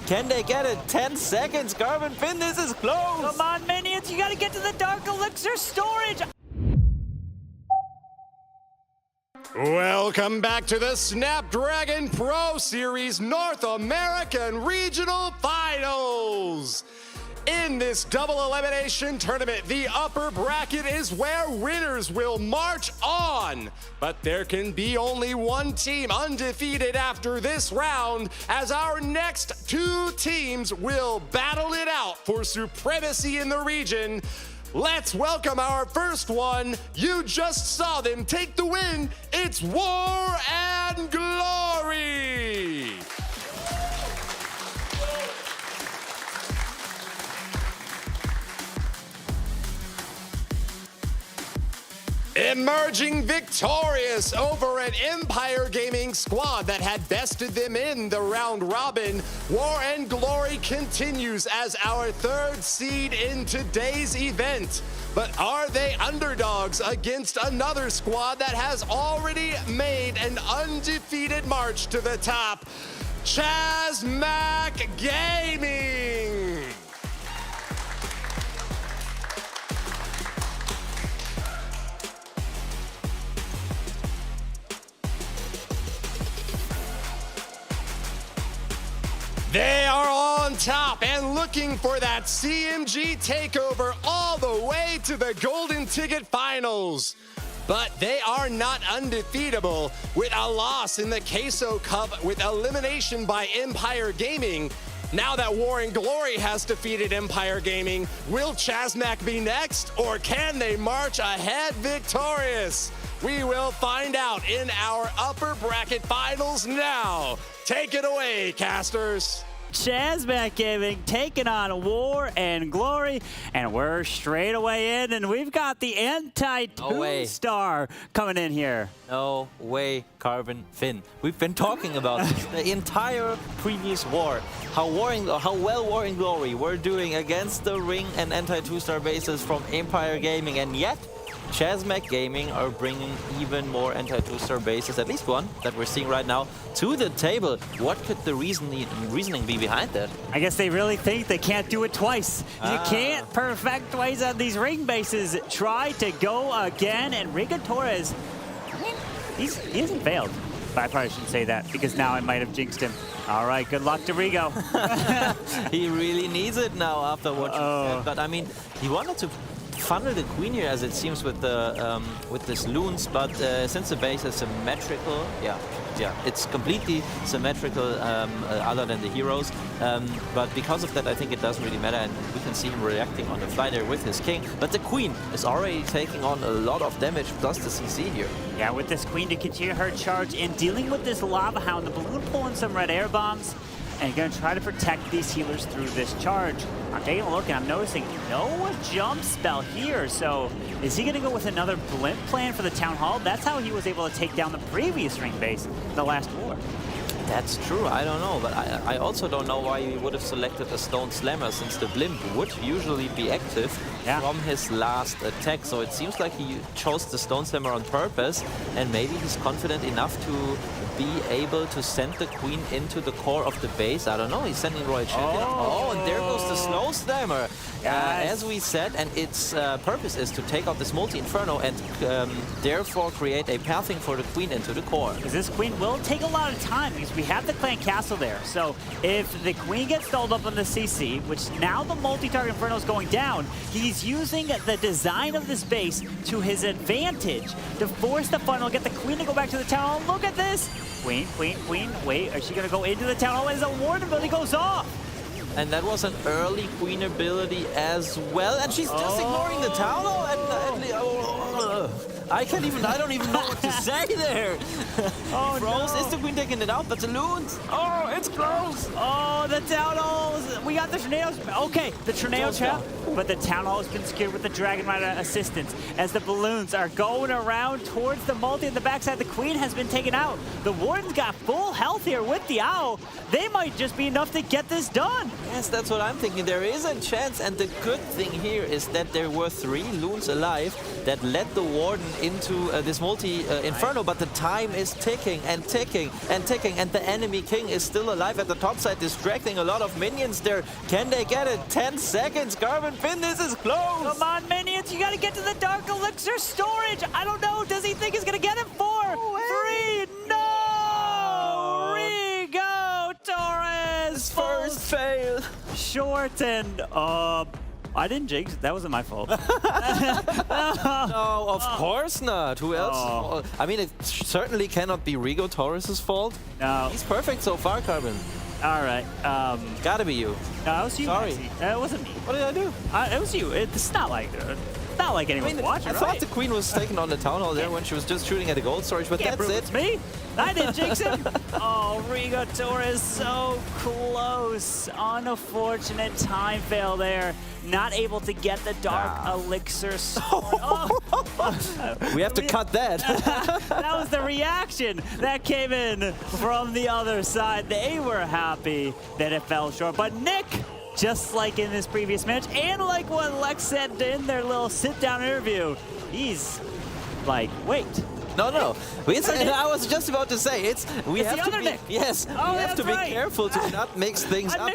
Can they get it? 10 seconds, Garvin Finn, this is close! Come on, minions, you gotta get to the Dark Elixir storage! Welcome back to the Snapdragon Pro Series North American Regional Finals! In this double elimination tournament, the upper bracket is where winners will march on. But there can be only one team undefeated after this round, as our next two teams will battle it out for supremacy in the region. Let's welcome our first one. You just saw them take the win. It's War and Glory. Emerging victorious over an Empire Gaming squad that had bested them in the round robin, War and Glory continues as our third seed in today's event. But are they underdogs against another squad that has already made an undefeated march to the top? CMG Gaming! They are on top and looking for that CMG takeover all the way to the Golden Ticket Finals. But they are not undefeatable with a loss in the CoC Cup with elimination by Empire Gaming. Now that War and Glory has defeated Empire Gaming, will CMG be next, or can they march ahead victorious? We will find out in our upper bracket finals now. Take it away, casters. CMG Gaming taking on War and Glory, and we're straight away in, and we've got the anti-2-star coming in here. No way, Garvin Finn. We've been talking about this the entire previous war. How well War and Glory were doing against the Ring and anti-2-star bases from Empire Gaming, and yet CMG Gaming are bringing even more anti-2-star bases, at least one that we're seeing right now, to the table. What could the reasoning be behind that? I guess they really think they can't do it twice. You can't perfect twice on these Ring bases. Try to go again, and Riga Torres, he hasn't failed. But I probably shouldn't say that, because now I might have jinxed him. All right, good luck to Rigo. He really needs it now after what you said. But I mean, he wanted to funnel the queen here, as it seems, with the with this loons, but since the base is symmetrical, yeah, it's completely symmetrical other than the heroes, but because of that I think it doesn't really matter, and we can see him reacting on the fly there with his king. But the queen is already taking on a lot of damage plus the CC here. Yeah, with this queen to continue her charge and dealing with this lava hound, the balloon pulling some red air bombs, and going to try to protect these healers through this charge. I'm taking a look and I'm noticing no jump spell here. So is he going to go with another blimp plan for the Town Hall? That's how he was able to take down the previous Ring base in the last war. That's true, I don't know, but I also don't know why he would have selected a Stone Slammer, since the blimp would usually be active from his last attack. So it seems like he chose the Stone Slammer on purpose, and maybe he's confident enough to be able to send the queen into the core of the base. I don't know, he's sending Royal Champion. Oh, and there goes the Snow Slammer. As we said, and its purpose is to take out this multi-inferno and therefore create a pathing for the queen into the core. Because this queen will take a lot of time, because we have the clan castle there. So if the queen gets stalled up on the CC, which now the multi-target inferno is going down, he's using the design of this base to his advantage to force the funnel, get the queen to go back to the town hall. Look at this! Queen, queen, queen. Wait, is she going to go into the town hall as a ward ability goes off? And that was an early queen ability as well, and she's just ignoring the town hall, I don't even know what to say there. Oh, Froze, no. Is the queen taking it out? But the loons, oh, it's close. Oh, the town hall, we got the tornadoes. Okay, the tornado trap, but the town hall has been secured with the Dragon Rider assistance as the balloons are going around towards the multi on the backside. The queen has been taken out. The warden's got full health here with the owl. They might just be enough to get this done. Yes, that's what I'm thinking. There is a chance, and the good thing here is that there were 3 loons alive that let the warden into this multi-inferno, but the time is ticking and ticking and ticking, and the enemy king is still alive at the top side, distracting a lot of minions there. Can they get it? 10 seconds, Carbon Finn, this is close! Come on, minions, you gotta get to the Dark Elixir storage! I don't know, does he think he's gonna get it? 4, 3, no! Rigo Torres! First fail! Shortened, I didn't jinx it. That wasn't my fault. No, of course not. Who else? Oh. I mean, it certainly cannot be Rigo Torres' fault. No. He's perfect so far, Carbon. All right. Gotta be you. No, it was you. Sorry. It wasn't me. What did I do? It was you. It's not like anyone's watching, I thought the queen was taken on the town hall there when she was just shooting at a gold storage, but that's it. It's me. I didn't jinx him. Oh, Rigo Torres so close. Unfortunate time fail there. Not able to get the Dark Elixir sword. We have to cut that. That was the reaction that came in from the other side. They were happy that it fell short, but Nick, just like in this previous match, and like what Lex said in their little sit-down interview, he's like, wait. No. I was just about to say we have to be Nick. yes. Oh, we have to be right. careful to not mix things up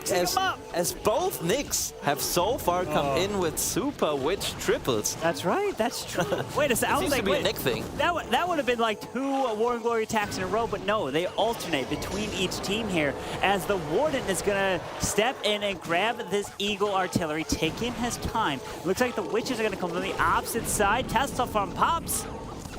as both Nicks have so far come in with super witch triples. That's right. That's true. Wait a second. I was Seems like, to be a wait, Nick thing. that would have been like 2 War and Glory attacks in a row, but no, they alternate between each team here as the Warden is gonna step in and grab this Eagle artillery, taking his time. Looks like the witches are gonna come from the opposite side. Tesla farm pops.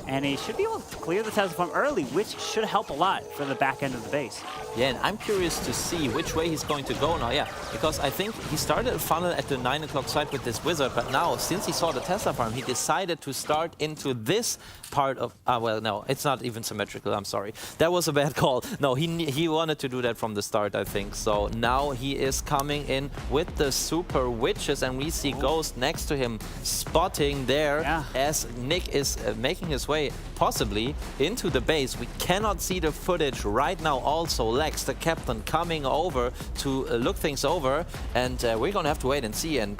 And he should be able to clear the Tesla farm early, which should help a lot for the back end of the base. Yeah, and I'm curious to see which way he's going to go now. Yeah, because I think he started a funnel at the 9 o'clock side with this wizard, but now, since he saw the Tesla farm, he decided to start into this part of... well, no, it's not even symmetrical, I'm sorry. That was a bad call. No, he wanted to do that from the start, I think. So now he is coming in with the super witches, and we see Ghost next to him, spotting there as Nick is making his way possibly into the base. We cannot see the footage right now. Also, Lex, the captain, coming over to look things over, and we're gonna have to wait and see. And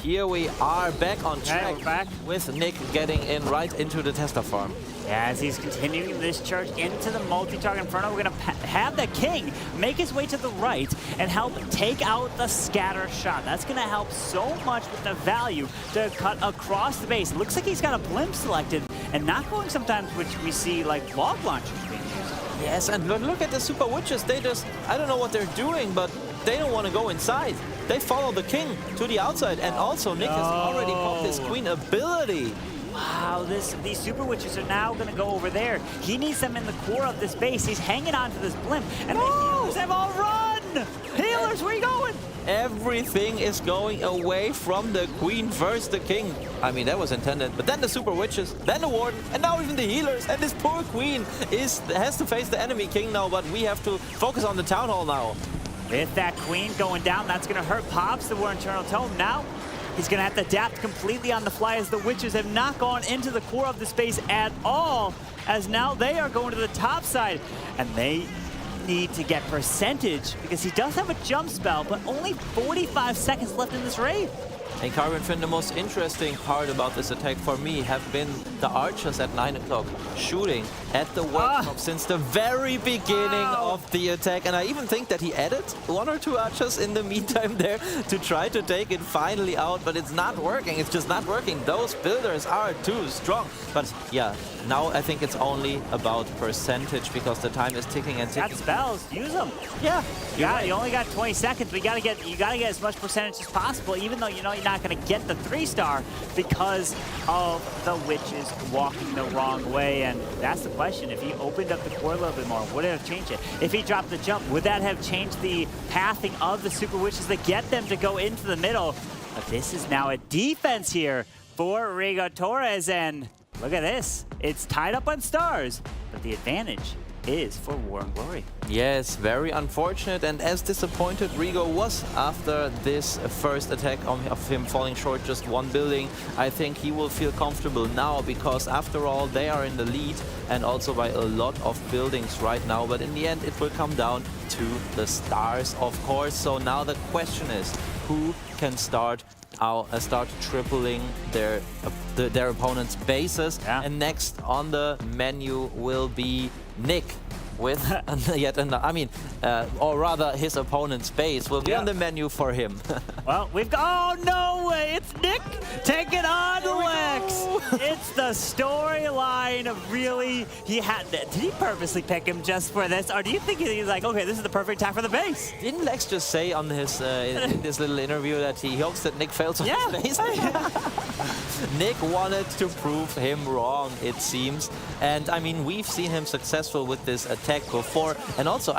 here we are back on track with Nick getting in right into the Tesla farm. As he's continuing this charge into the multi-target inferno, we're gonna have the king make his way to the right and help take out the scatter shot. That's gonna help so much with the value to cut across the base. Looks like he's got a blimp selected and not going sometimes, which we see like log launchers being used. Yes, and look at the super witches. They just, I don't know what they're doing, but they don't want to go inside. They follow the king to the outside, and also Nick has already popped his queen ability. Wow, these super witches are now going to go over there. He needs them in the core of this base. He's hanging on to this blimp, and the healers have all run! Healers, where are you going? Everything is going away from the queen versus the king. I mean, that was intended. But then the super witches, then the warden, and now even the healers. And this poor queen has to face the enemy king now, but we have to focus on the town hall now. With that queen going down, that's going to hurt Pops, the War Internal Tome. Now, he's going to have to adapt completely on the fly as the witches have not gone into the core of the space at all, as now they are going to the top side. And they need to get percentage because he does have a jump spell, but only 45 seconds left in this raid. And Carbon Finn, the most interesting part about this attack for me have been the archers at 9 o'clock shooting at the workshop since the very beginning of the attack. And I even think that he added 1 or 2 archers in the meantime there to try to take it finally out, but it's not working. It's just not working. Those builders are too strong. But yeah, now I think it's only about percentage because the time is ticking and ticking. Got spells, use them. Yeah, you only got 20 seconds. You gotta get as much percentage as possible, even though you know you're not gonna get the 3-star because of the witches walking the wrong way. And that's the question. If he opened up the core a little bit more, would it have changed it? If he dropped the jump, would that have changed the pathing of the super witches to get them to go into the middle? But this is now a defense here for Rigo Torres, and look at this. It's tied up on stars, but the advantage is for War and Glory. Yes, very unfortunate, and as disappointed Rigo was after this first attack of him falling short just 1 building, I think he will feel comfortable now because after all they are in the lead and also by a lot of buildings right now, but in the end it will come down to the stars, of course. So now the question is, who can start tripling their opponent's bases. Yeah. And next on the menu will be Nick with yet another, I mean, or rather his opponent's base will be on the menu for him. Well, we've got, oh no way, it's Nick taking on Lex. It's the storyline of really, did he purposely pick him just for this? Or do you think he's like, okay, this is the perfect time for the base? Didn't Lex just say on his in this little interview that he hopes that Nick fails on his base? Nick wanted to prove him wrong, it seems. And I mean, we've seen him successful with this attack before. And also,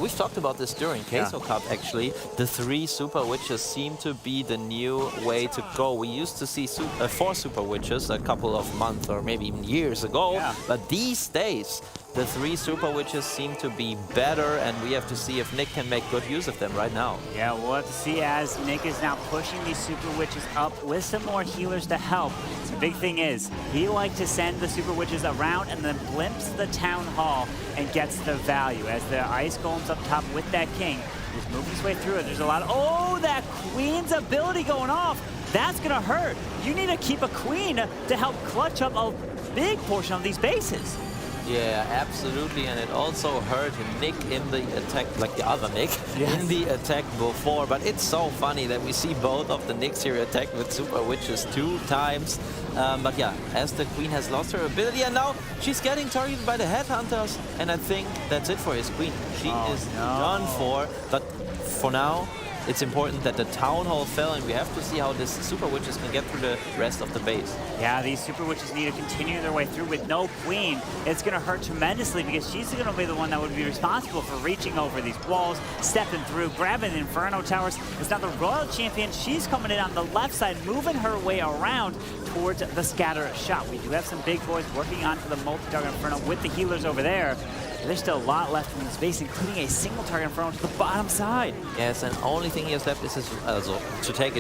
we've talked about this during CoC Cup, actually. The 3 Super Witches seem to be the new way to go. We used to see 4 Super Witches a couple of months or maybe even years ago. But these days, the 3 Super Witches seem to be better, and we have to see if Nick can make good use of them right now. Yeah, we'll have to see as Nick is now pushing these Super Witches up with some more healers to help. The big thing is, he likes to send the Super Witches around and then blimps the Town Hall and gets the value. As the Ice Golem's up top with that King, he's moving his way through it. There's a lot of, oh, that Queen's ability going off. That's gonna hurt. You need to keep a Queen to help clutch up a big portion of these bases. Yeah, absolutely, and it also hurt Nick in the attack, like the other Nick, in the attack before. But it's so funny that we see both of the Nicks here attack with Super Witches 2 times. But yeah, as the Queen has lost her ability, and now she's getting targeted by the Headhunters, and I think that's it for his Queen. She is done for, but for now, it's important that the Town Hall fell, and we have to see how this Super Witches can get through the rest of the base. Yeah, these Super Witches need to continue their way through with no Queen. It's going to hurt tremendously because she's going to be the one that would be responsible for reaching over these walls, stepping through, grabbing the Inferno Towers. It's now the Royal Champion. She's coming in on the left side, moving her way around towards the scatter shot. We do have some big boys working onto the multi-target Inferno with the healers over there. There's still a lot left in this base, including a single target Inferno to the bottom side. Yes, and only thing he has left is his, to take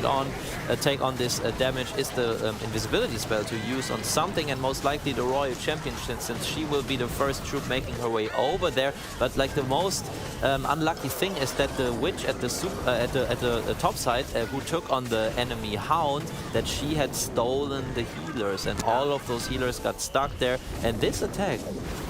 on this damage is the invisibility spell to use on something, and most likely the Royal Champion, since she will be the first troop making her way over there. But like the most unlucky thing is that the witch at the top side, who took on the enemy Hound, that she had stolen the healers, and all of those healers got stuck there. And this attack,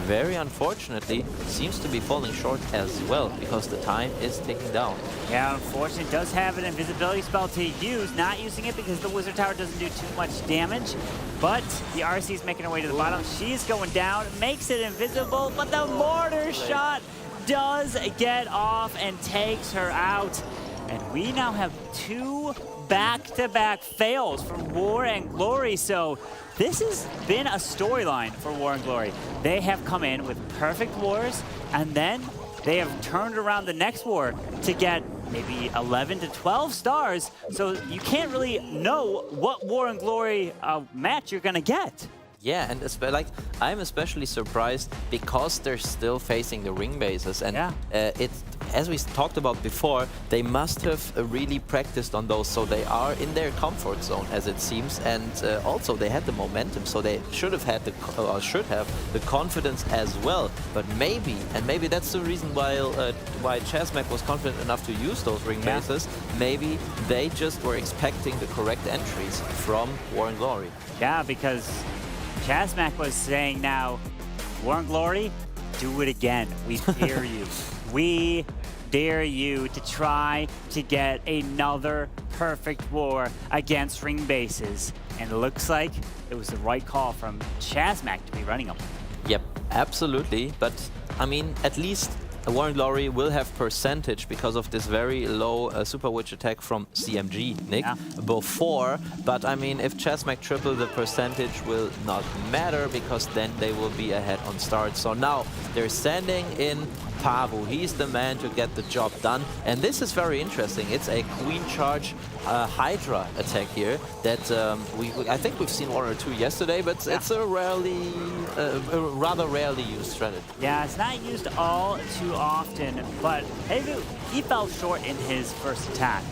very unfortunately, seems to be falling short as well, because the time is ticking down. Yeah, unfortunately, it does have an invisibility spell to use. Not using it because the Wizard Tower doesn't do too much damage. But the RC is making her way to the bottom. She's going down, makes it invisible, but the mortar shot does get off and takes her out. And we now have 2 back-to-back fails for War and Glory. So this has been a storyline for War and Glory. They have come in with perfect wars, and then they have turned around the next war to get maybe 11 to 12 stars. So you can't really know what War and Glory match you're gonna get. Yeah, and like I'm especially surprised because they're still facing the ring bases, and it's, as we talked about before, they must have really practiced on those, so they are in their comfort zone, as it seems, and also they had the momentum, so they should have had the confidence as well. But maybe that's the reason why ChazMac was confident enough to use those ring bases. Maybe they just were expecting the correct entries from War and Glory. Yeah, because ChazMac was saying now, War and Glory, do it again. We dare you. We dare you to try to get another perfect war against ring bases. And it looks like it was the right call from ChazMac to be running them. Yep, absolutely. But I mean, at least War and Glory will have percentage because of this very low Super Witch attack from CMG Nick before. But I mean, if ChazMac triple, the percentage will not matter because then they will be ahead on start. So now they're sending in Paevu. He's the man to get the job done. And this is very interesting. It's a Queen Charge Hydra attack here that I think we've seen 1 or 2 yesterday, but it's a rather rarely used strategy. Yeah, it's not used all too often, but Paevu, he fell short in his first attack.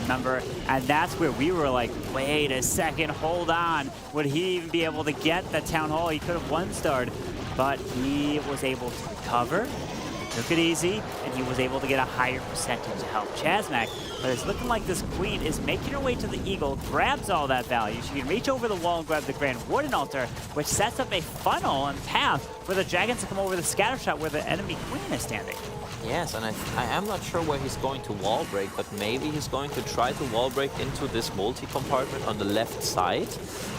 Remember? And that's where we were like, wait a second, hold on. Would he even be able to get the Town Hall? He could have 1-starred, but he was able to recover. Took it easy, and he was able to get a higher percentage to help Chazmak. But it's looking like this queen is making her way to the eagle, grabs all that value. She can reach over the wall and grab the Grand Warden Altar, which sets up a funnel and path for the dragons to come over the scatter shot where the enemy queen is standing. Yes, and I am not sure where he's going to wall break, but maybe he's going to try to wall break into this multi-compartment on the left side.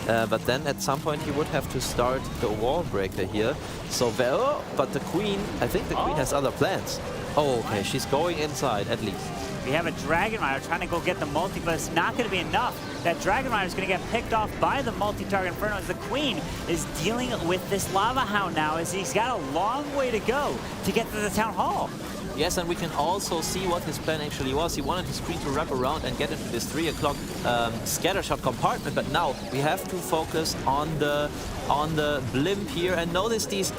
But then at some point he would have to start the wall breaker here. So, but the queen, I think the queen has other plans. Oh, okay, she's going inside at least. We have a Dragon Rider trying to go get the multi, but it's not going to be enough. That Dragon Rider is going to get picked off by the multi-target Inferno as the Queen is dealing with this Lava Hound now as he's got a long way to go to get to the Town Hall. Yes, and we can also see what his plan actually was. He wanted his queen to wrap around and get into this 3 o'clock scatter shot compartment, but now we have to focus on the blimp here and notice these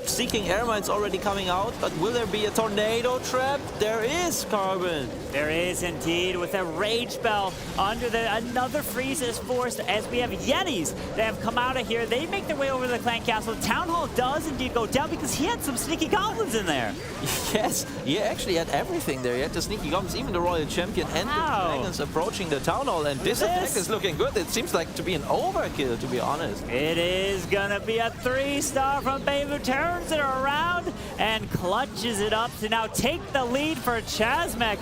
Seeking Air Mines already coming out, but will there be a tornado trap? There is, Carbon. There is indeed, with a Rage Spell under another freeze is forced as we have Yetis that have come out of here. They make their way over to the Clan Castle. Town Hall does indeed go down because he had some sneaky goblins in there. Yes, he actually had everything there. He had the sneaky goblins, even the Royal Champion and the dragons approaching the Town Hall, and this attack is looking good. It seems like to be an overkill, to be honest. It is gonna be a 3-star from Paevu. Turns it around and clutches it up to now take the lead for Chazmak.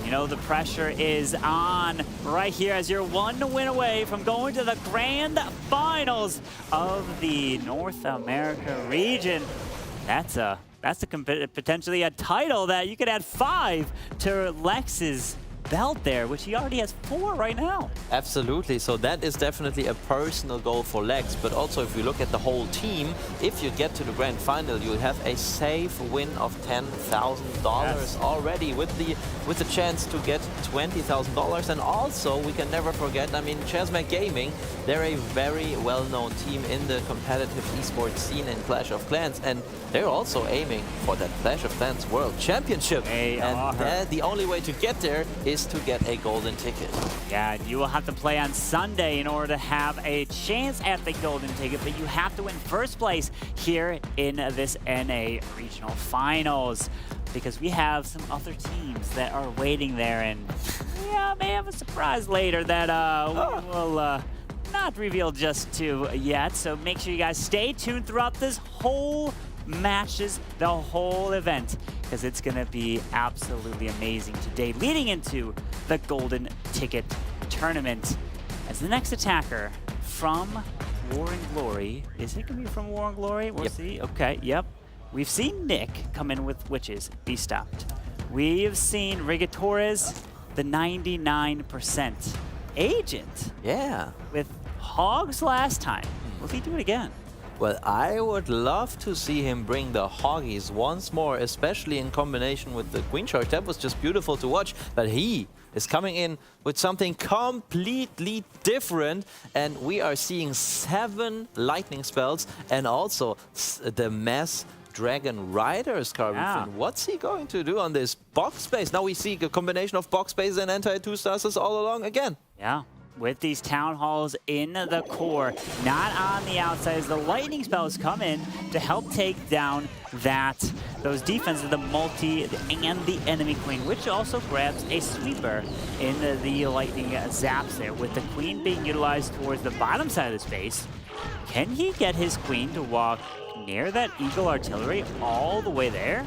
You know, the pressure is on right here as you're 1 win away from going to the grand finals of the North America region. That's potentially a title that you could add 5 to Lex's belt there, which he already has 4 right now. Absolutely, so that is definitely a personal goal for Lex, but also if we look at the whole team, if you get to the grand final, you'll have a safe win of $10,000 already with the chance to get $20,000. And also, we can never forget, I mean, Chazmak Gaming, they're a very well-known team in the competitive esports scene in Clash of Clans, and they're also aiming for that Clash of Clans World Championship. And the only way to get there is to get a golden ticket. Yeah, you will have to play on Sunday in order to have a chance at the golden ticket, but you have to win first place here in this NA Regional Finals, because we have some other teams that are waiting there, and yeah, may have a surprise later that we will not reveal just yet. So make sure you guys stay tuned throughout this whole matches, the whole event, because it's going to be absolutely amazing today, leading into the Golden Ticket Tournament. As the next attacker from War and Glory, is it going to be from War and Glory? We'll see. Okay, yep. We've seen Nick come in with Witches be stopped. We've seen Rigatores, the 99% agent. Yeah. With Hogs last time. Will he do it again? Well, I would love to see him bring the Hoggies once more, especially in combination with the Queen Charge. That was just beautiful to watch, but he is coming in with something completely different, and we are seeing 7 lightning spells and also the mass Dragon Riders, Carbon. What's he going to do on this box space? Now we see a combination of box space and anti-2-stars all along again. Yeah. With these Town Halls in the core, not on the outside, as the lightning spells come in to help take down those defenses, the multi and the enemy queen, which also grabs a sweeper in the lightning zaps there. With the queen being utilized towards the bottom side of the space, can he get his queen to walk near that Eagle artillery all the way there?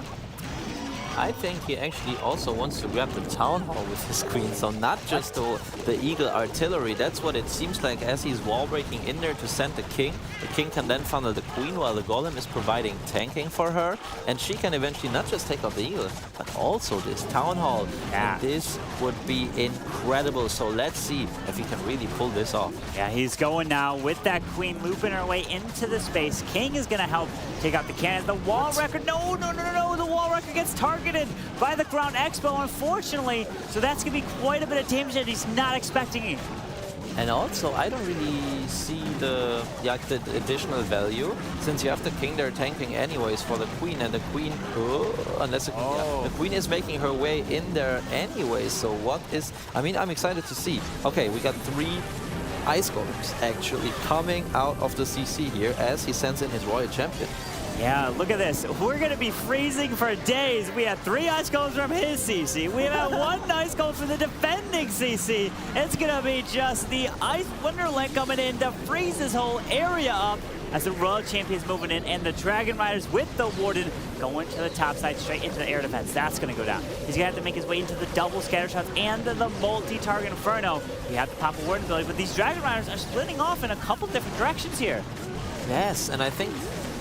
I think he actually also wants to grab the Town Hall with his queen, so not just the Eagle artillery. That's what it seems like as he's wall breaking in there to send the king. The king can then funnel the queen while the golem is providing tanking for her, and she can eventually not just take out the Eagle, but also this Town Hall. And this would be incredible, so let's see if he can really pull this off. Yeah, he's going now with that queen looping her way into the space. King is going to help take out the cannon. The wall wrecker, no, the wall wrecker gets targeted by the Ground Expo, unfortunately. So that's going to be quite a bit of damage that he's not expecting. And also, I don't really see the additional value, since you have the king there tanking anyways for the queen, and the queen, unless the queen is making her way in there anyways. So what is, I mean, I'm excited to see. Okay, we got 3 Ice Golems actually coming out of the CC here as he sends in his Royal Champion. Yeah, look at this. We're going to be freezing for days. We had 3 ice cones from his CC. We have 1 ice cone from the defending CC. It's going to be just the Ice Wonderland coming in to freeze this whole area up as the Royal Champions moving in, and the Dragon Riders with the Warden going to the top side straight into the air defense. That's going to go down. He's going to have to make his way into the double scatter shots and the multi-target Inferno. We have to pop a Warden ability, but these Dragon Riders are splitting off in a couple different directions here. Yes, and I think,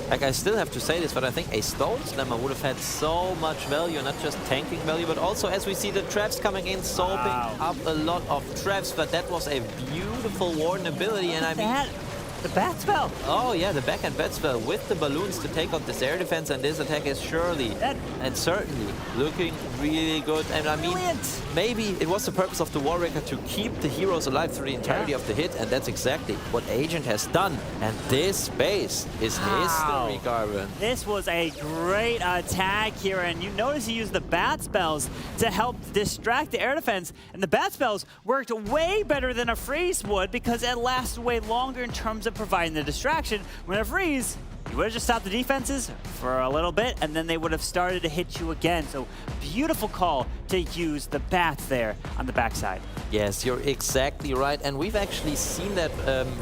like, I still have to say this, but I think a Stone Slammer would have had so much value, not just tanking value, but also as we see the traps coming in, soaping up a lot of traps. But that was a beautiful Warden ability, and I mean... The bat spell. Oh yeah, the backhand bat spell with the balloons to take out this air defense, and this attack is surely and certainly looking really good. And I mean, maybe it was the purpose of the Warwrecker to keep the heroes alive through the entirety of the hit, and that's exactly what Agent has done. And this space is history, Garvin. This was a great attack here, and you notice he used the bat spells to help distract the air defense, and the bat spells worked way better than a freeze would because it lasts way longer in terms of providing the distraction. When a freeze, you would have just stopped the defenses for a little bit, and then they would have started to hit you again. So beautiful call to use the bats there on the backside. Yes, you're exactly right. And we've actually seen that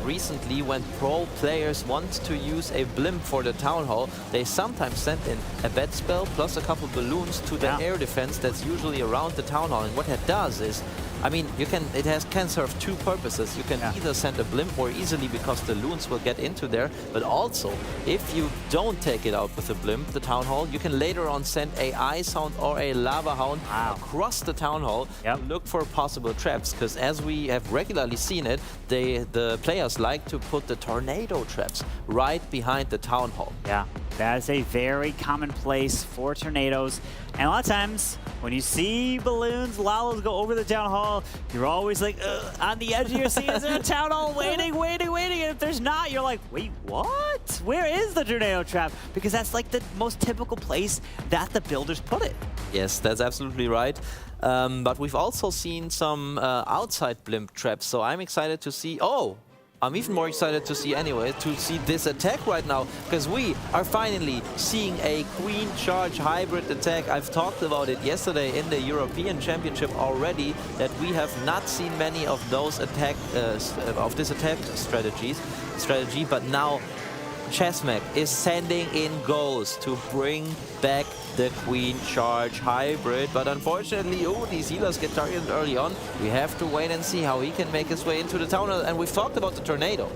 recently when pro players want to use a blimp for the Town Hall. They sometimes send in a bat spell plus a couple balloons to the air defense that's usually around the Town Hall. And what that does is, I mean, it can serve 2 purposes. You can either send a blimp more easily because the loons will get into there, but also if you don't take it out with a blimp, the Town Hall, you can later on send a Ice Hound or a Lava Hound across the Town Hall to look for possible traps, because as we have regularly seen it, the players like to put the tornado traps right behind the Town Hall. Yeah, that is a very common place for tornadoes. And a lot of times, when you see balloons, Lalos go over the Town Hall, you're always like, on the edge of your seat, is there a Town Hall waiting? And if there's not, you're like, wait, what? Where is the tornado trap? Because that's like the most typical place that the builders put it. Yes, that's absolutely right. But we've also seen some outside blimp traps, so I'm excited to see... I'm even more excited to see this attack right now, because we are finally seeing a Queen Charge hybrid attack. I've talked about it yesterday in the European Championship already, that we have not seen many of those this attack strategy, but now Chessmac is sending in Ghost to bring back the Queen Charge hybrid, but unfortunately, these healers get targeted early on. We have to wait and see how he can make his way into the Town Hall. And we've talked about the Tornado.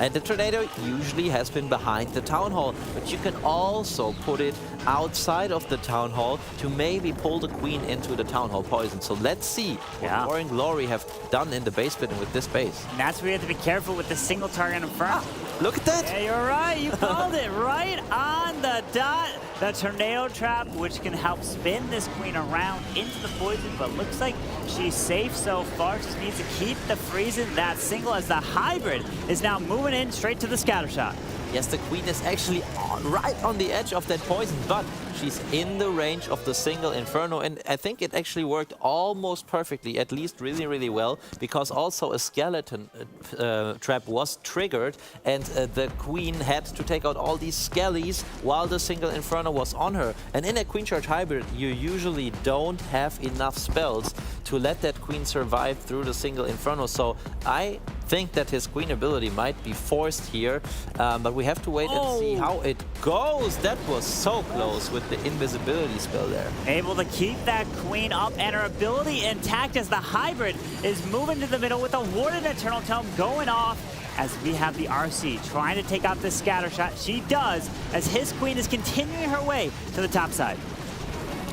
And the Tornado usually has been behind the Town Hall, but you can also put it outside of the Town Hall to maybe pull the Queen into the Town Hall poison. So let's see what War and Glory have done in the base building with this base. And that's where you have to be careful with the single target Inferno. Look at that! Yeah, you're right. You called it right on the dot. The Tornado Trap, which can help spin this Queen around into the poison, but looks like she's safe so far. Just needs to keep the freezing that single as the hybrid is now moving in straight to the scatter shot. Yes, the Queen is actually right on the edge of that poison, but she's in the range of the single Inferno, and I think it actually worked almost perfectly, at least really, really well, because also a skeleton trap was triggered, and the Queen had to take out all these skellies while the single Inferno was on her. And in a Queen Charge hybrid, you usually don't have enough spells to let that Queen survive through the single Inferno, so I think that his Queen ability might be forced here, but we have to wait and see how it goes. That was so close with the invisibility spell there. Able to keep that Queen up and her ability intact as the hybrid is moving to the middle with a Warden Eternal Tome going off as we have the RC trying to take out this scatter shot. She does, as his Queen is continuing her way to the top side.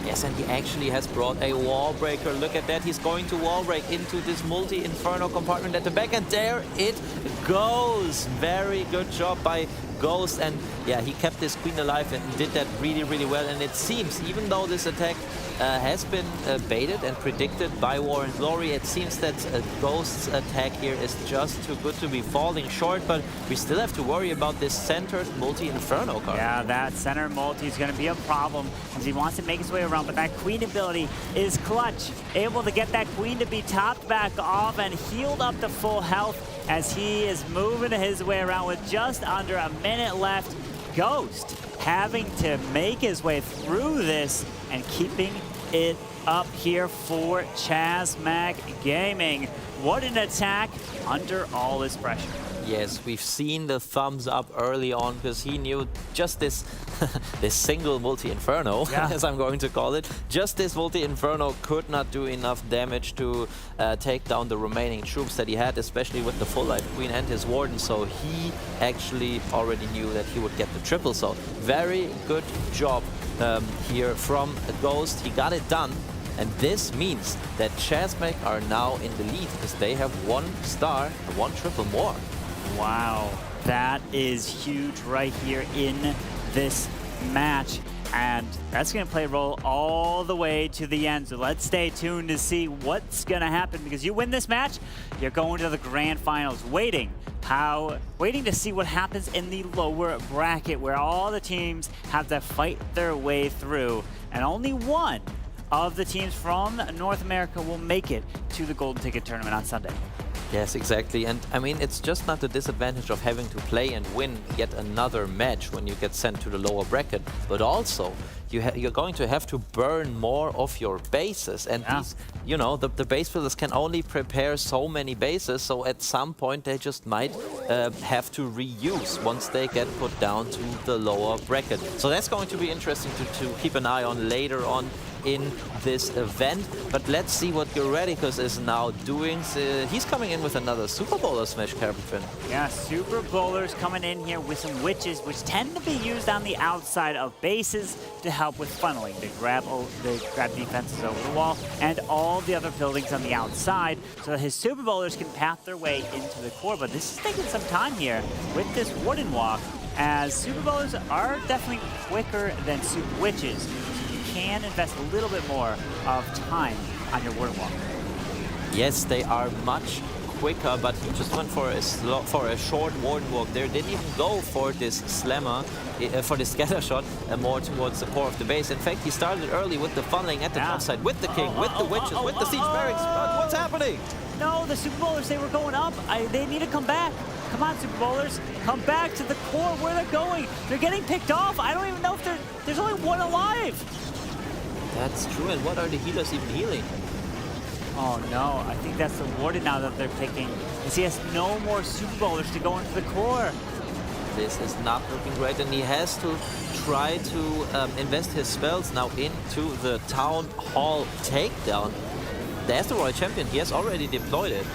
Yes, and he actually has brought a wall breaker. Look at that. He's going to wall break into this multi-inferno compartment at the back, and there it goes. Very good job by Ghost, and yeah, he kept his Queen alive and did that really, really well. And it seems, even though this attack has been baited and predicted by War and Glory, it seems that Ghost's attack here is just too good to be falling short, but we still have to worry about this centered multi-inferno card. Yeah, that center multi is going to be a problem as he wants to make his way around, but that Queen ability is clutch. Able to get that Queen to be topped back off and healed up to full health as he is moving his way around with just under a minute left. Ghost having to make his way through this and keeping it up here for CMG Gaming. What an attack under all this pressure. Yes, we've seen the thumbs up early on because he knew just this this single multi-inferno, as I'm going to call it, just this multi-inferno could not do enough damage to take down the remaining troops that he had, especially with the full life queen and his warden. So he actually already knew that he would get the triple. So very good job here from Ghost. He got it done. And this means that CMG are now in the lead because they have 1 star, 1 triple more. Wow, that is huge right here in this match. And that's going to play a role all the way to the end. So let's stay tuned to see what's going to happen, because you win this match, you're going to the grand finals, waiting to see what happens in the lower bracket, where all the teams have to fight their way through, and only one of the teams from North America will make it to the Golden Ticket Tournament on Sunday. Yes, exactly. And I mean, it's just not the disadvantage of having to play and win yet another match when you get sent to the lower bracket, but also you're going to have to burn more of your bases. And these, you know, the base builders can only prepare so many bases, so at some point they just might have to reuse once they get put down to the lower bracket. So that's going to be interesting to keep an eye on later on in this event. But let's see what Garretticus is now doing. He's coming in with another Super Bowler smash, Carpet. Yeah, Super Bowlers coming in here with some witches, which tend to be used on the outside of bases to help with funneling. They grab defenses over the wall and all the other buildings on the outside, so that his Super Bowlers can path their way into the core. But this is taking some time here with this wooden walk, as Super Bowlers are definitely quicker than Super Witches. Can invest a little bit more of time on your wooden walk. Yes, they are much quicker, but he just went for a short warden walk there. Didn't even go for this slammer, for the scatter shot, more towards the core of the base. In fact, he started early with the funneling at the top side, with the king, with the witches, with the siege barracks. But what's happening? No, the Super Bowlers, they were going up. They need to come back. Come on, Super Bowlers, come back to the core where they're going. They're getting picked off. I don't even know if there's only one alive. That's true, and what are the healers even healing? Oh no, I think that's the warden now that they're picking, because he has no more Super Bowlers to go into the core. This is not looking great, and he has to try to invest his spells now into the Town Hall takedown. There's the Royal Champion, he has already deployed it.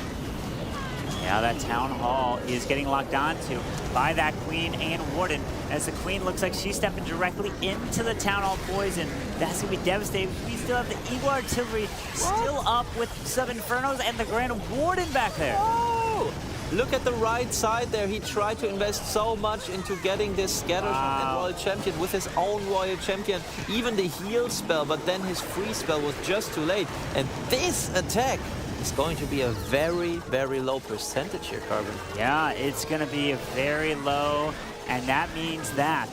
Yeah, that Town Hall is getting locked onto by that Queen and Warden, as the Queen looks like she's stepping directly into the Town Hall poison. That's going to be devastating. We still have the Eagle Artillery still up with some Infernos and the Grand Warden back there. Oh! Look at the right side there. He tried to invest so much into getting this scatter shot and Royal Champion with his own Royal Champion. Even the heal spell, but then his free spell was just too late. And this attack is going to be a very, very low percentage here, Carbon. Yeah, it's going to be very low, and that means that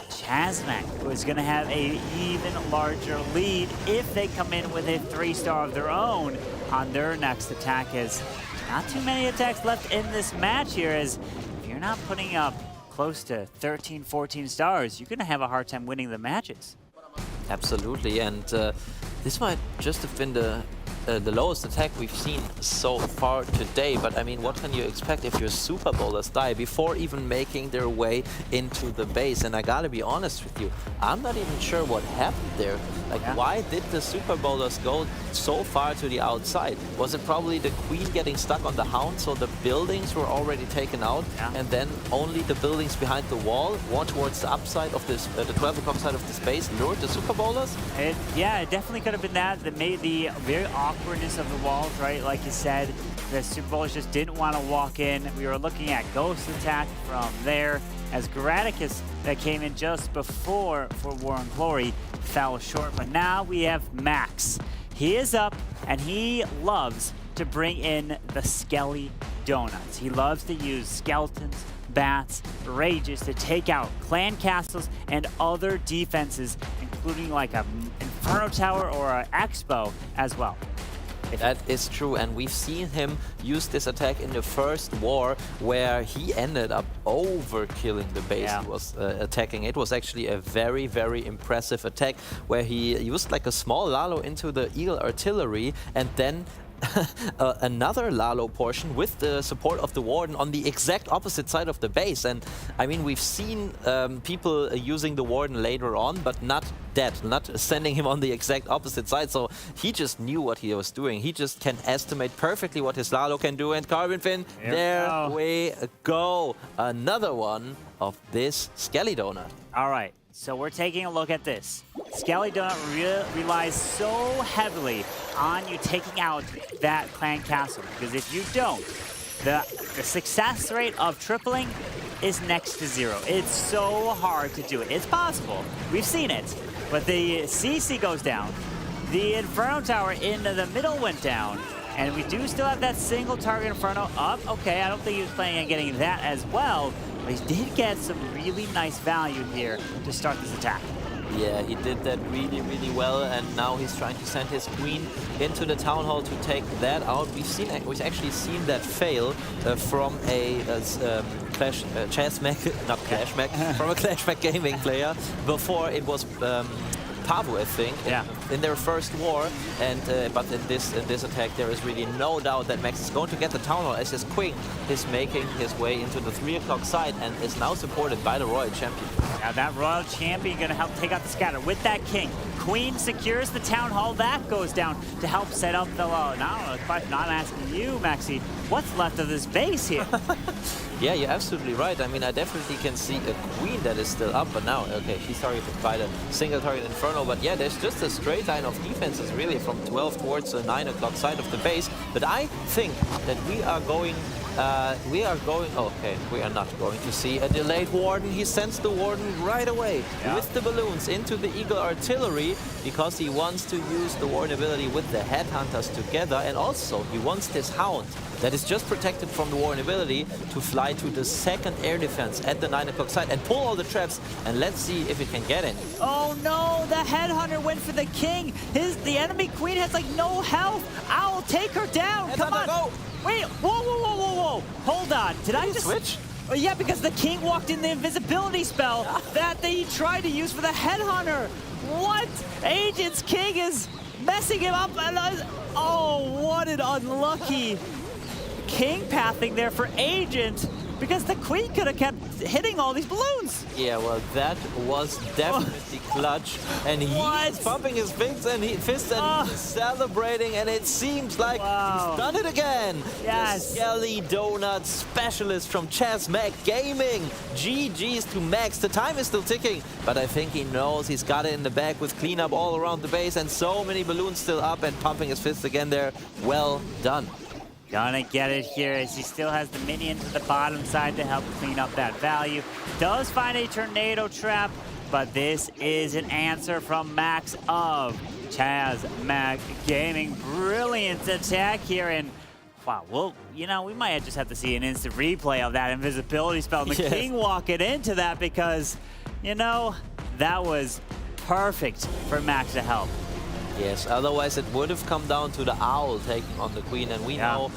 CMG is going to have an even larger lead if they come in with a 3-star of their own on their next attack. As not too many attacks left in this match here, as if you're not putting up close to 13, 14 stars, you're going to have a hard time winning the matches. Absolutely, and this might just have been the lowest attack we've seen so far today. But I mean, what can you expect if your Super Bowlers die before even making their way into the base? And I gotta be honest with you, I'm not even sure what happened there. Like, why did the Super Bowlers go so far to the outside? Was it probably the Queen getting stuck on the Hound, so the buildings were already taken out, and then only the buildings behind the wall, more towards the upside of this, the 12 o'clock side of the space, lured the Super Bowlers? Yeah, it definitely could have been that made the very awkwardness of the walls, right? Like you said, the Super Bowlers just didn't want to walk in. We were looking at Ghost attack from there, as Garretticus that came in just before for War and Glory fell short. But now we have Max. He is up, and he loves to bring in the Skelly Donuts. He loves to use skeletons, bats, rages to take out clan castles and other defenses, including like a Inferno Tower or an Expo as well. That is true, and we've seen him use this attack in the first war where he ended up overkilling the base he was attacking. It was actually a very, very impressive attack where he used like a small Lalo into the Eagle artillery and then another Lalo portion with the support of the Warden on the exact opposite side of the base. And I mean, we've seen people using the Warden later on, but not sending him on the exact opposite side. So he just knew what he was doing. He just can estimate perfectly what his Lalo can do. And CarbonFin, there we go. Another one of this Skelly Donut. All right. So we're taking a look at this. Skelly Donut relies so heavily on you taking out that clan castle, because if you don't, the success rate of tripling is next to 0. It's so hard to do it. It's possible. We've seen it. But the CC goes down. The Inferno Tower in the middle went down. And we do still have that single target Inferno up. Okay, I don't think he was planning on getting that as well. But he did get some really nice value here to start this attack. Yeah, he did that really, really well, and now he's trying to send his queen into the town hall to take that out. We've actually seen that fail from a from a Clash Mac Gaming player. Before it was Paevu, I think, in their first war, and but in this attack there is really no doubt that Max is going to get the town hall as his queen is making his way into the 3 o'clock side and is now supported by the Royal Champion. Now that Royal Champion gonna help take out the scatter with that king. Queen secures the town hall. That goes down to help set up the low. Now, not asking you, Maxi, what's left of this base here? Yeah, you're absolutely right. I mean, I definitely can see a queen that is still up, but now, okay, she's targeted by the single target Inferno. But yeah, there's just a straight line of defenses really from 12 towards the 9 o'clock side of the base. But I think that we are not going to see a delayed Warden. He sends the Warden right away with the balloons into the Eagle artillery because he wants to use the Warden ability with the Headhunters together, and also he wants this Hound that is just protected from the Warden ability to fly to the second air defense at the 9 o'clock side and pull all the traps, and let's see if it can get in. Oh no, the Headhunter went for the king. The enemy queen has like no health. Owl, take her down. Come on. Go. Wait, whoa. Hold on. Did I just switch? Oh, yeah, because the king walked in the invisibility spell that they tried to use for the Headhunter. What? Agent's king is messing him up. Oh, what an unlucky king pathing there for Agent, because the queen could have kept hitting all these balloons. Yeah, well, that was definitely clutch, and he's pumping his fists and celebrating, and it seems like he's done it again. Yes. The Skelly Donut specialist from Mac Gaming. GG's to Max. The time is still ticking, but I think he knows he's got it in the bag with cleanup all around the base and so many balloons still up and pumping his fists again there. Well done. Gonna get it here as he still has the minions at the bottom side to help clean up that value. Does find a tornado trap, but this is an answer from Max of Mac Gaming. Brilliant attack here, and wow, well, you know, we might just have to see an instant replay of that invisibility spell. The king walking into that, because, you know, that was perfect for Max to help. Yes, otherwise it would have come down to the Owl taking on the Queen, and we know,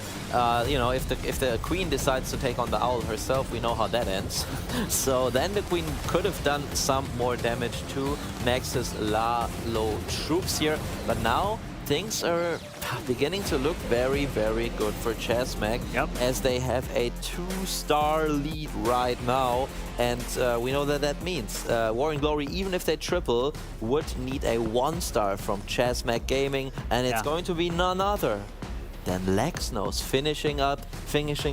you know, if the Queen decides to take on the Owl herself, we know how that ends. So then the Queen could have done some more damage to Max's low troops here, but now things are beginning to look very, very good for Mac, as they have a 2-star lead right now. And we know that that means War and Glory, even if they triple, would need a 1-star from Mac Gaming, and it's going to be none other than Lexnos finishing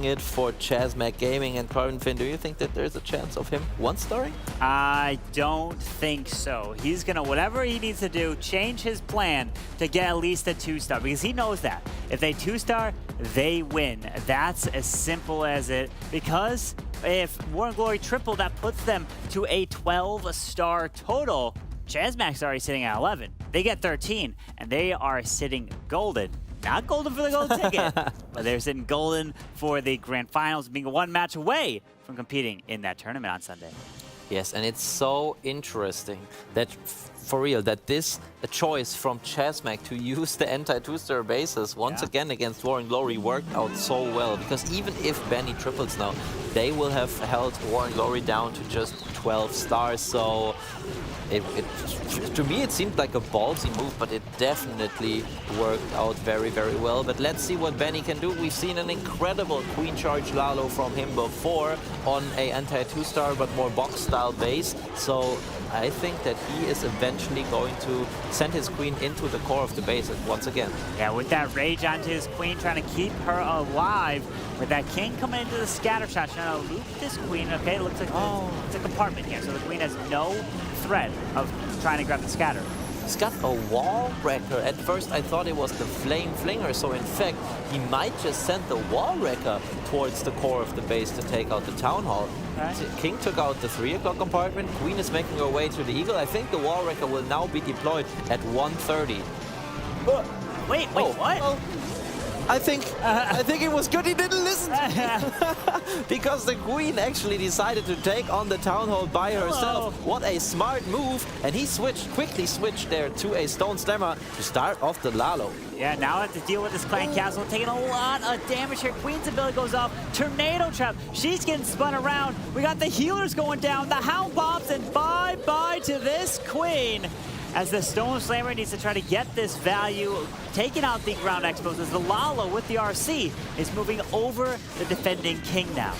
it for Mac Gaming. And CarbonFin, do you think that there's a chance of him 1-starring? I don't think so. He's gonna, whatever he needs to do, change his plan to get at least a 2-star, because he knows that if they 2-star, they win. That's as simple as it, because if War and Glory triple, that puts them to a 12-star total. Mac's already sitting at 11. They get 13, and they are sitting golden. Not golden for the gold ticket, but they're sitting golden for the grand finals, being 1 match away from competing in that tournament on Sunday. Yes, and it's so interesting that for real, that this choice from ChessMac to use the anti-2-star bases once again against War and Glory worked out so well. Because even if BeNi triples now, they will have held War and Glory down to just 12 stars. So to me, it seemed like a ballsy move, but it definitely worked out very, very well. But let's see what BeNi can do. We've seen an incredible Queen Charge Lalo from him before on a anti-2-star, but more box-style base. So I think that he is eventually going to send his queen into the core of the base once again. Yeah, with that rage onto his queen, trying to keep her alive. With that king coming into the scatter shot, trying to loop this queen. Okay, it looks like it's a compartment here, so the queen has no threat of trying to grab the scatter. He's got a wall wrecker. At first I thought it was the flame flinger, so in fact he might just send the wall wrecker towards the core of the base to take out the town hall. Right. King took out the 3 o'clock compartment. Queen is making her way to the eagle. I think the wall wrecker will now be deployed at 1:30. Wait, what? Well, I think it was good he didn't listen. Because the queen actually decided to take on the town hall by herself. What a smart move. And he quickly switched there to a stone slammer to start off the Lalo. Yeah, now I have to deal with this clan castle, taking a lot of damage here. Queen's ability goes off. Tornado trap. She's getting spun around. We got the healers going down. The hound pops, and bye-bye to this queen. As the Stone Slammer needs to try to get this value, taking out the ground expos, as the Lalo with the RC is moving over the defending king now.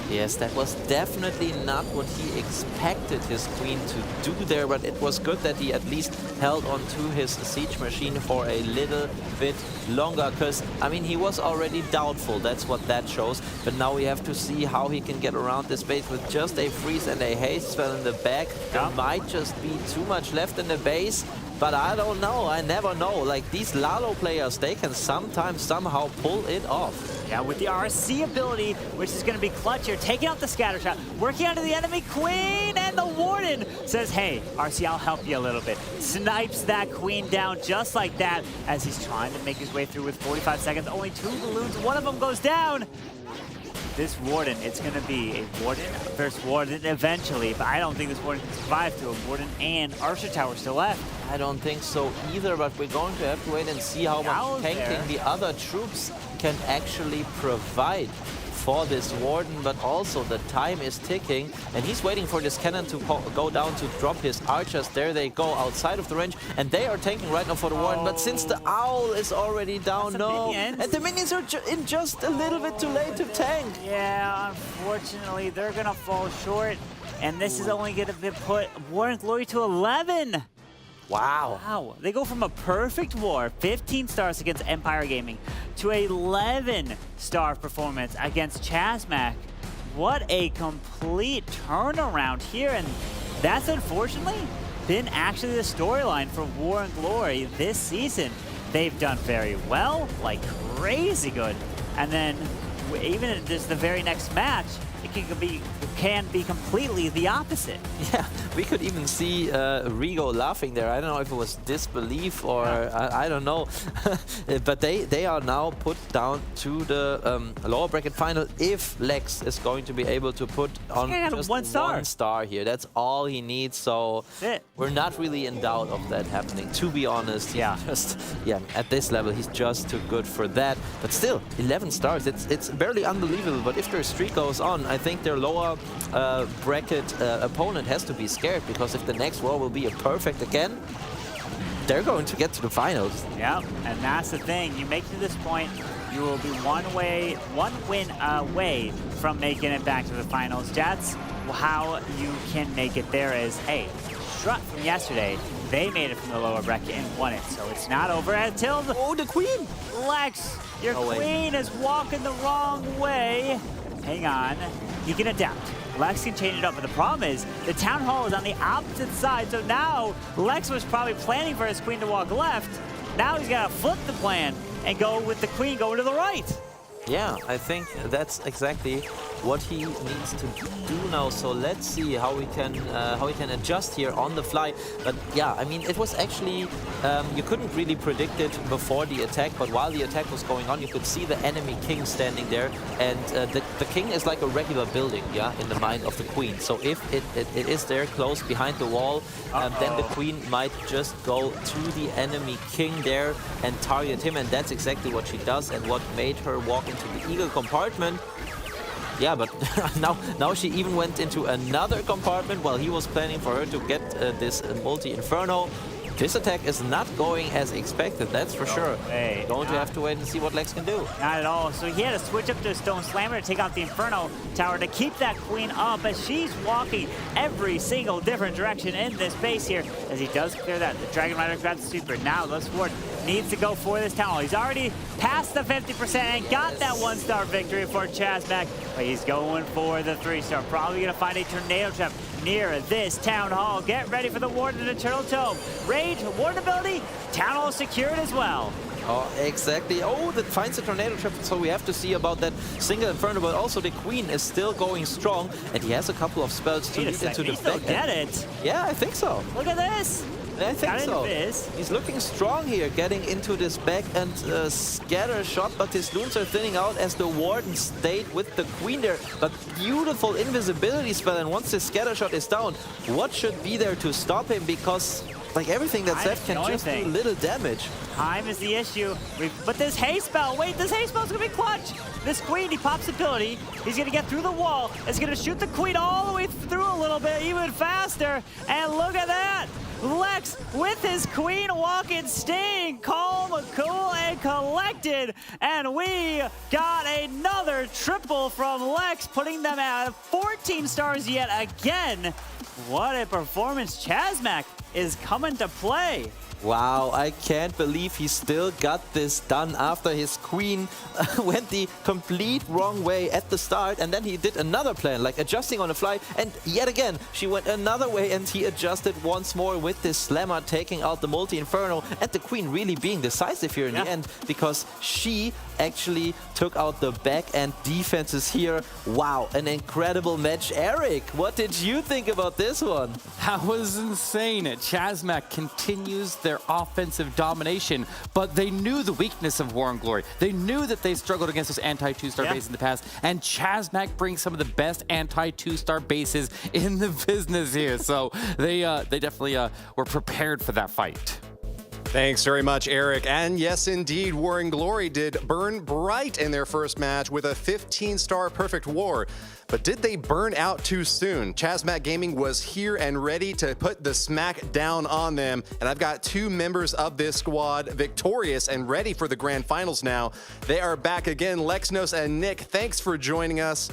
Yes, that was definitely not what he expected his queen to do there, but it was good that he at least held on to his siege machine for a little bit longer, because, I mean, he was already doubtful, that's what that shows, but now we have to see how he can get around this base with just a freeze and a haste spell in the back. There might just be too much left in the base, but I don't know, I never know. Like, these Lalo players, they can sometimes somehow pull it off. Yeah, with the RC ability, which is going to be clutch here, taking out the scatter shot, working onto the enemy queen, and the warden says, hey, RC, I'll help you a little bit. Snipes that queen down just like that as he's trying to make his way through with 45 seconds. Only 2 balloons, one of them goes down. This warden, it's going to be a warden versus warden eventually, but I don't think this warden can survive through a warden and archer tower still left. I don't think so either, but we're going to have to wait and see how much tanking the other troops can actually provide for this warden, but also the time is ticking, and he's waiting for this cannon to go down to drop his archers. There they go outside of the range, and they are tanking right now for the warden, but since the owl is already down, and the minions are just a little bit too late to tank. Yeah, unfortunately, they're gonna fall short, and this is only gonna be put War and Glory to 11. Wow. They go from a perfect war, 15 stars against Empire Gaming, to 11-star performance against ChessMac. What a complete turnaround here, and that's unfortunately been actually the storyline for War and Glory this season. They've done very well, like crazy good, and then even in the very next match, it can be completely the opposite. Yeah, we could even see Rigo laughing there. I don't know if it was disbelief or I don't know. But they are now put down to the lower bracket final if Lex is going to be able to put on just one star here. That's all he needs, so we're not really in doubt of that happening, to be honest. At this level, he's just too good for that. But still, 11 stars, it's barely unbelievable. But if their streak goes on, I think their lower bracket opponent has to be scared, because if the next war will be a perfect again, they're going to get to the finals. Yeah, and that's the thing. You make it to this point, you will be one win away from making it back to the finals. That's how you can make it there. Is, hey, Strut from yesterday, they made it from the lower bracket and won it, so it's not over until the queen! Lex, your queen is walking the wrong way. Hang on, he can adapt. Lex can change it up, but the problem is the town hall is on the opposite side, so now Lex was probably planning for his queen to walk left. Now he's got to flip the plan and go with the queen going to the right. Yeah, I think that's exactly what he needs to do now. So let's see how he can adjust here on the fly. But yeah, I mean, it was actually you couldn't really predict it before the attack, but while the attack was going on, you could see the enemy king standing there, and the king is like a regular building, yeah, in the mind of the queen. So if it is there close behind the wall, then the queen might just go to the enemy king there and target him, and that's exactly what she does and what made her walk into the eagle compartment. Yeah, but now she even went into another compartment while he was planning for her to get this multi-inferno. This attack is not going as expected, that's for sure. Don't you have to wait and see what Lex can do? Not at all. So he had to switch up to a Stone Slammer to take out the Inferno Tower to keep that queen up as she's walking every single different direction in this base here. As he does clear that, the Dragon Rider grabs the super. Now LexSquad needs to go for this town hall. He's already past the 50% and got that 1-star victory for CMG, but he's going for the 3-star. Probably gonna find a tornado trap near this town hall. Get ready for the Warden and Eternal Tome. Rage, Warden ability, town hall secured as well. Oh, exactly. Oh, that finds the tornado trap, so we have to see about that single inferno, but also the queen is still going strong, and he has a couple of spells to lead into the back. Get it? Yeah, I think so. Look at this. I think so. He's looking strong here, getting into this back and scatter shot, but his loons are thinning out as the Warden stayed with the queen there. But beautiful invisibility spell, and once the scatter shot is down, what should be there to stop him? Because like everything that's left can just do little damage. Time is the issue. But this haste spell, wait, this haste spell's gonna be clutch. This queen, he pops ability. He's gonna get through the wall. It's gonna shoot the queen all the way through a little bit, even faster. And look at that. Lex with his queen walking, staying calm, cool, and collected. And we got another triple from Lex, putting them at 14 stars yet again. What a performance. CMG is coming to play. Wow, I can't believe he still got this done after his queen went the complete wrong way at the start, and then he did another plan, like adjusting on the fly, and yet again, she went another way and he adjusted once more with this slammer, taking out the multi-inferno, and the queen really being decisive here in the end, because she actually took out the back-end defenses here. Wow, an incredible match. Eric, what did you think about this one? That was insane. CMG continues their offensive domination, but they knew the weakness of War and Glory. They knew that they struggled against this anti-2-star base in the past, and CMG brings some of the best anti-2-star bases in the business here. So they definitely were prepared for that fight. Thanks very much, Eric. And yes, indeed, War and Glory did burn bright in their first match with a 15-star perfect war. But did they burn out too soon? CMG Gaming was here and ready to put the smack down on them. And I've got two members of this squad victorious and ready for the grand finals now. They are back again, Lexnos and Nick. Thanks for joining us.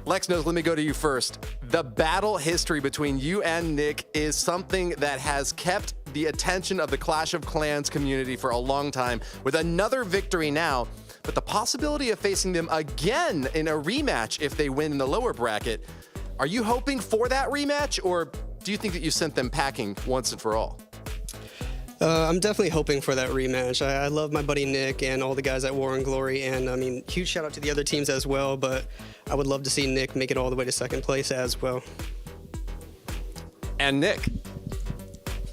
Lexnos, let me go to you first. The battle history between you and Nick is something that has kept the attention of the Clash of Clans community for a long time, with another victory now, but the possibility of facing them again in a rematch if they win in the lower bracket. Are you hoping for that rematch, or do you think that you sent them packing once and for all? I'm definitely hoping for that rematch. I love my buddy Nick and all the guys at War and Glory, and I mean, huge shout out to the other teams as well, but I would love to see Nick make it all the way to second place as well. And Nick,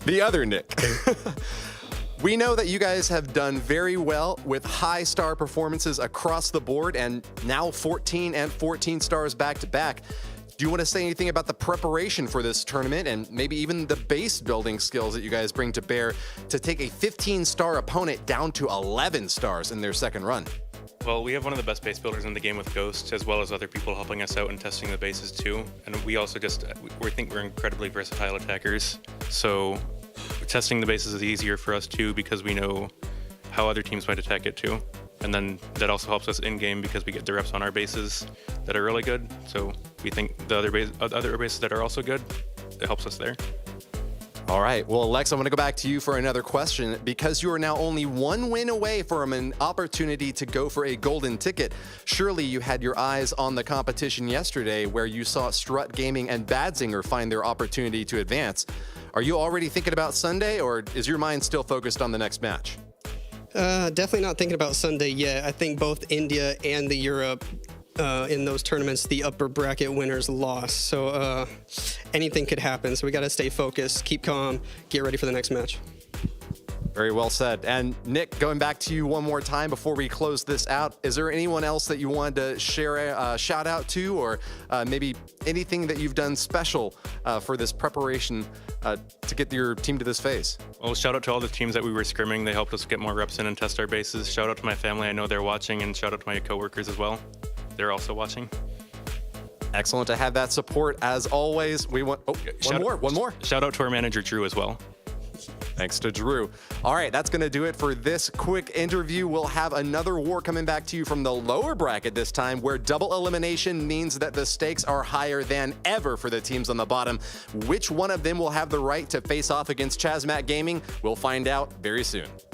the other Nick. We know that you guys have done very well with high star performances across the board, and now 14 and 14 stars back to back. Do you want to say anything about the preparation for this tournament and maybe even the base building skills that you guys bring to bear to take a 15-star opponent down to 11 stars in their second run? Well, we have one of the best base builders in the game with Ghost, as well as other people helping us out and testing the bases too. And we also we think we're incredibly versatile attackers. So testing the bases is easier for us too, because we know how other teams might attack it too. And then that also helps us in-game because we get the reps on our bases that are really good. So we think the other bases that are also good, it helps us there. All right, well, Lex, I'm going to go back to you for another question. Because you are now only one win away from an opportunity to go for a golden ticket, surely you had your eyes on the competition yesterday where you saw Strut Gaming and Badzinger find their opportunity to advance. Are you already thinking about Sunday, or is your mind still focused on the next match? Definitely not thinking about Sunday yet. I think both India and the Europe in those tournaments, the upper bracket winners lost. So anything could happen. So we got to stay focused, keep calm, get ready for the next match. Very well said. And Nick, going back to you one more time before we close this out, is there anyone else that you wanted to share a shout out to, or maybe anything that you've done special for this preparation to get your team to this phase? Well, shout out to all the teams that we were scrimming. They helped us get more reps in and test our bases. Shout out to my family. I know they're watching, and shout out to my coworkers as well. They're also watching. Excellent to have that support as always. We want one more. Shout out to our manager Drew as well. Thanks to Drew. All right, that's going to do it for this quick interview. We'll have another war coming back to you from the lower bracket this time, where double elimination means that the stakes are higher than ever for the teams on the bottom. Which one of them will have the right to face off against ChazMac Gaming? We'll find out very soon.